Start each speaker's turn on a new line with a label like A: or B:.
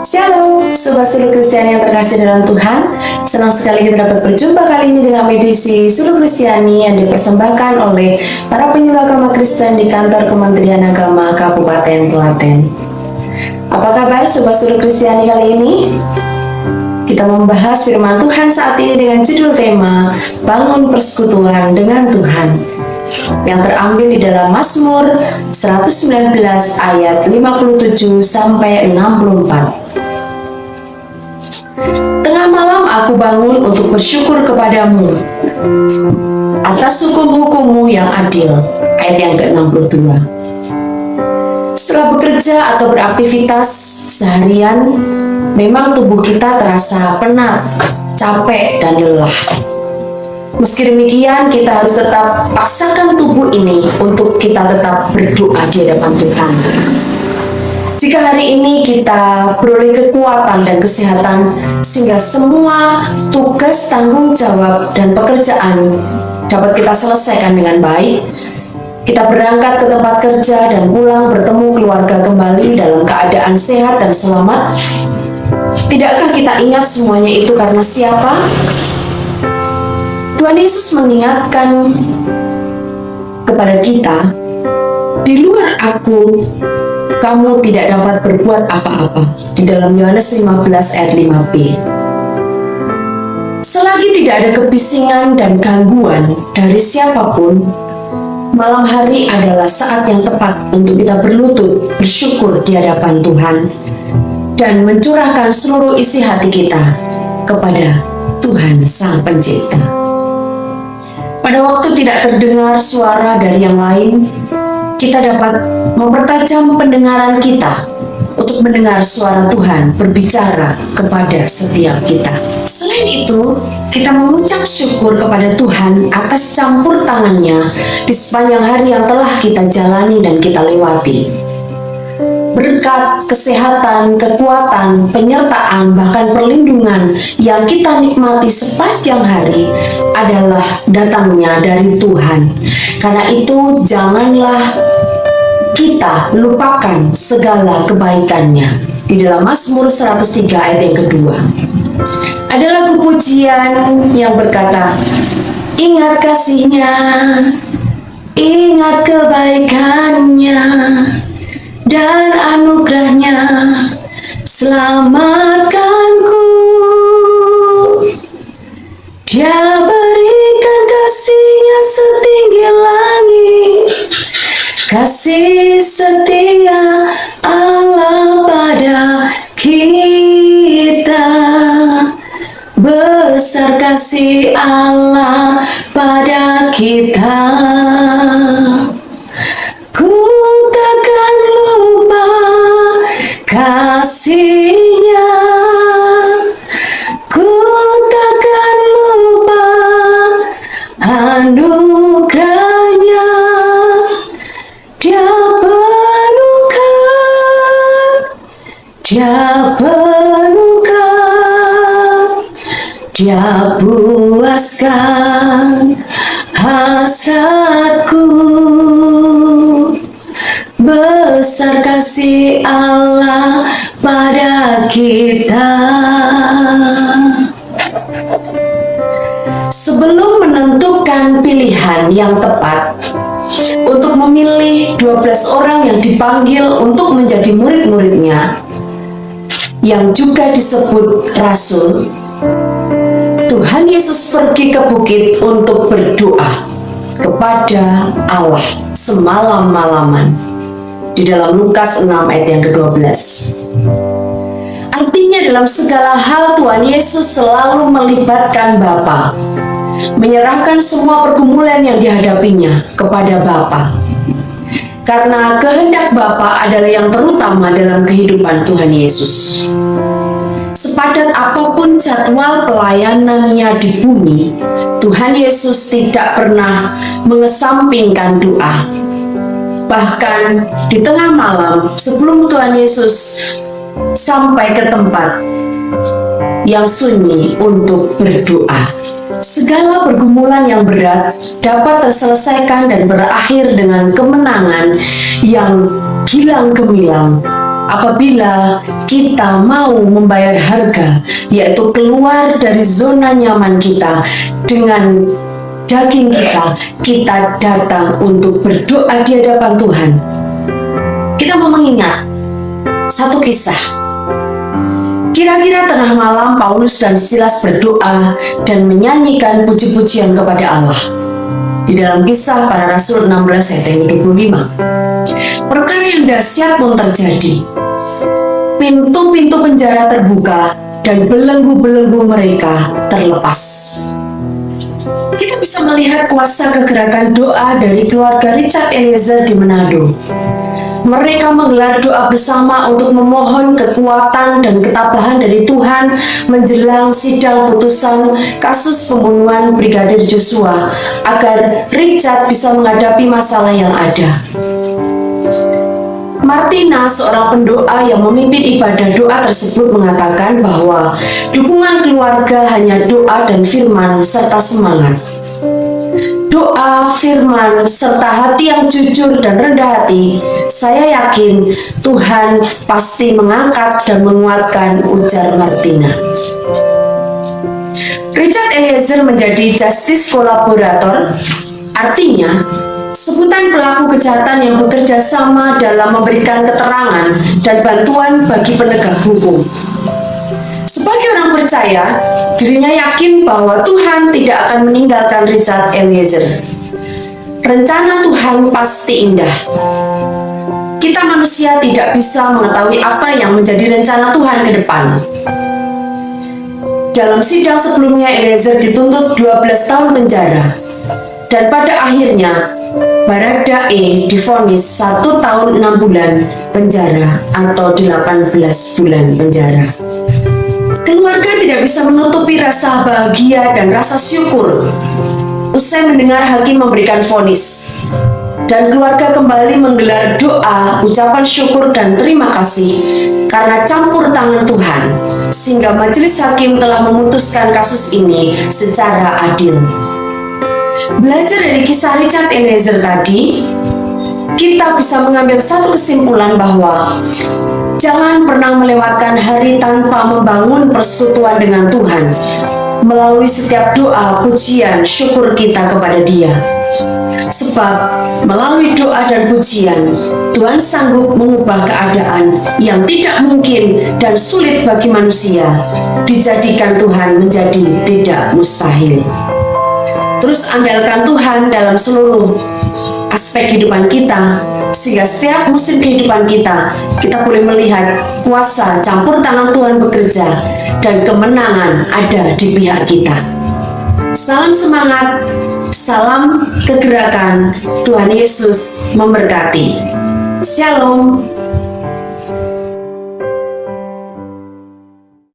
A: Shalom, Sobat Suluh Kristiani yang terkasih dalam Tuhan. Senang sekali kita dapat berjumpa kali ini dalam edisi Suluh Kristiani yang dipersembahkan oleh para penyuluh agama Kristen di kantor Kementerian Agama Kabupaten Klaten. Apa kabar Sobat Suluh Kristiani kali ini? Kita membahas firman Tuhan saat ini dengan judul tema Bangun Persekutuan dengan Tuhan, yang terambil di dalam Mazmur 119 ayat 57 sampai 64. Tengah malam aku bangun untuk bersyukur kepadamu atas hukum-hukummu yang adil. Ayat yang ke-62. Setelah bekerja atau beraktivitas seharian, memang tubuh kita terasa penat, capek, dan lelah. Meski demikian, kita harus tetap paksakan tubuh ini untuk kita tetap berdoa di hadapan Tuhan. Jika hari ini kita beroleh kekuatan dan kesehatan, sehingga semua tugas, tanggung jawab, dan pekerjaan dapat kita selesaikan dengan baik, kita berangkat ke tempat kerja dan pulang bertemu keluarga kembali dalam keadaan sehat dan selamat. Tidakkah kita ingat semuanya itu karena siapa? Tuhan Yesus mengingatkan kepada kita, di luar aku, kamu tidak dapat berbuat apa-apa. Di dalam Yohanes 15 ayat 5b. Selagi tidak ada kebisingan dan gangguan dari siapapun, malam hari adalah saat yang tepat untuk kita berlutut, bersyukur di hadapan Tuhan, dan mencurahkan seluruh isi hati kita kepada Tuhan Sang Pencipta. Pada waktu tidak terdengar suara dari yang lain, kita dapat mempertajam pendengaran kita untuk mendengar suara Tuhan berbicara kepada setiap kita. Selain itu, kita mengucap syukur kepada Tuhan atas campur tangannya di sepanjang hari yang telah kita jalani dan kita lewati. Berkat, kesehatan, kekuatan, penyertaan, bahkan perlindungan yang kita nikmati sepanjang hari adalah datangnya dari Tuhan. Karena itu, janganlah kita lupakan segala kebaikannya. Di dalam Mazmur 103 ayat yang kedua. Ada lagu pujian yang berkata, ingat kasih-Nya, ingat kebaikannya, dan anugerah-Nya selamatkanku. Dia berikan kasih-Nya setinggi langit, kasih setia Allah pada kita. Besar kasih Allah pada kita, ku takkan lupa kasih-Nya, ku takkan lupa anugerah-Nya. Dia penuhkan, Dia penuhkan, Dia puaskan hasratku. Besar kasih Allah pada kita. Sebelum menentukan pilihan yang tepat untuk memilih 12 orang yang dipanggil untuk menjadi murid-muridnya, yang juga disebut rasul, Tuhan Yesus pergi ke bukit untuk berdoa kepada Allah semalam-malaman. Di dalam Lukas 6 ayat yang ke-12. Artinya dalam segala hal Tuhan Yesus selalu melibatkan Bapa, menyerahkan semua pergumulan yang dihadapinya kepada Bapa. Karena kehendak Bapa adalah yang terutama dalam kehidupan Tuhan Yesus. Sepadat apapun jadwal pelayanannya di bumi, Tuhan Yesus tidak pernah mengesampingkan doa. Bahkan di tengah malam sebelum Tuhan Yesus sampai ke tempat yang sunyi untuk berdoa, segala pergumulan yang berat dapat terselesaikan dan berakhir dengan kemenangan yang gilang gemilang Apabila kita mau membayar harga, yaitu keluar dari zona nyaman kita dengan daging kita datang untuk berdoa di hadapan Tuhan. Kita mau mengingat satu kisah. Kira-kira tengah malam Paulus dan Silas berdoa dan menyanyikan puji-pujian kepada Allah. Di dalam Kisah Para Rasul 16 ayat yang ke-25. Perkara yang dahsyat pun terjadi. Pintu-pintu penjara terbuka dan belenggu-belenggu mereka terlepas. Kita bisa melihat kuasa kegerakan doa dari keluarga Richard Eliezer di Manado. Mereka menggelar doa bersama untuk memohon kekuatan dan ketabahan dari Tuhan menjelang sidang putusan kasus pembunuhan Brigadir Joshua agar Richard bisa menghadapi masalah yang ada. Martina, seorang pendoa yang memimpin ibadah doa tersebut, mengatakan bahwa dukungan keluarga hanya doa dan firman serta semangat. Doa, firman, serta hati yang jujur dan rendah hati, saya yakin Tuhan pasti mengangkat dan menguatkan, ujar Martina. Richard Eliezer menjadi justice kolaborator, artinya sebutan pelaku kejahatan yang bekerja sama dalam memberikan keterangan dan bantuan bagi penegak hukum. Sebagai orang percaya, dirinya yakin bahwa Tuhan tidak akan meninggalkan Richard Eliezer. Rencana Tuhan pasti indah. Kita manusia tidak bisa mengetahui apa yang menjadi rencana Tuhan ke depan. Dalam sidang sebelumnya, Eliezer dituntut 12 tahun penjara. Dan pada akhirnya, Baradae divonis 1 tahun 6 bulan penjara atau 18 bulan penjara. Keluarga tidak bisa menutupi rasa bahagia dan rasa syukur usai mendengar hakim memberikan vonis. Dan keluarga kembali menggelar doa, ucapan syukur dan terima kasih karena campur tangan Tuhan, sehingga majelis hakim telah memutuskan kasus ini secara adil. Belajar dari kisah Richard Eliezer tadi, kita bisa mengambil satu kesimpulan bahwa jangan pernah melewatkan hari tanpa membangun persekutuan dengan Tuhan melalui setiap doa, pujian, syukur kita kepada Dia. Sebab melalui doa dan pujian, Tuhan sanggup mengubah keadaan yang tidak mungkin dan sulit bagi manusia, dijadikan Tuhan menjadi tidak mustahil. Terus andalkan Tuhan dalam seluruh aspek kehidupan kita, sehingga setiap musim kehidupan kita boleh melihat kuasa campur tangan Tuhan bekerja dan kemenangan ada di pihak kita. Salam semangat, salam kegerakan, Tuhan Yesus memberkati. Shalom.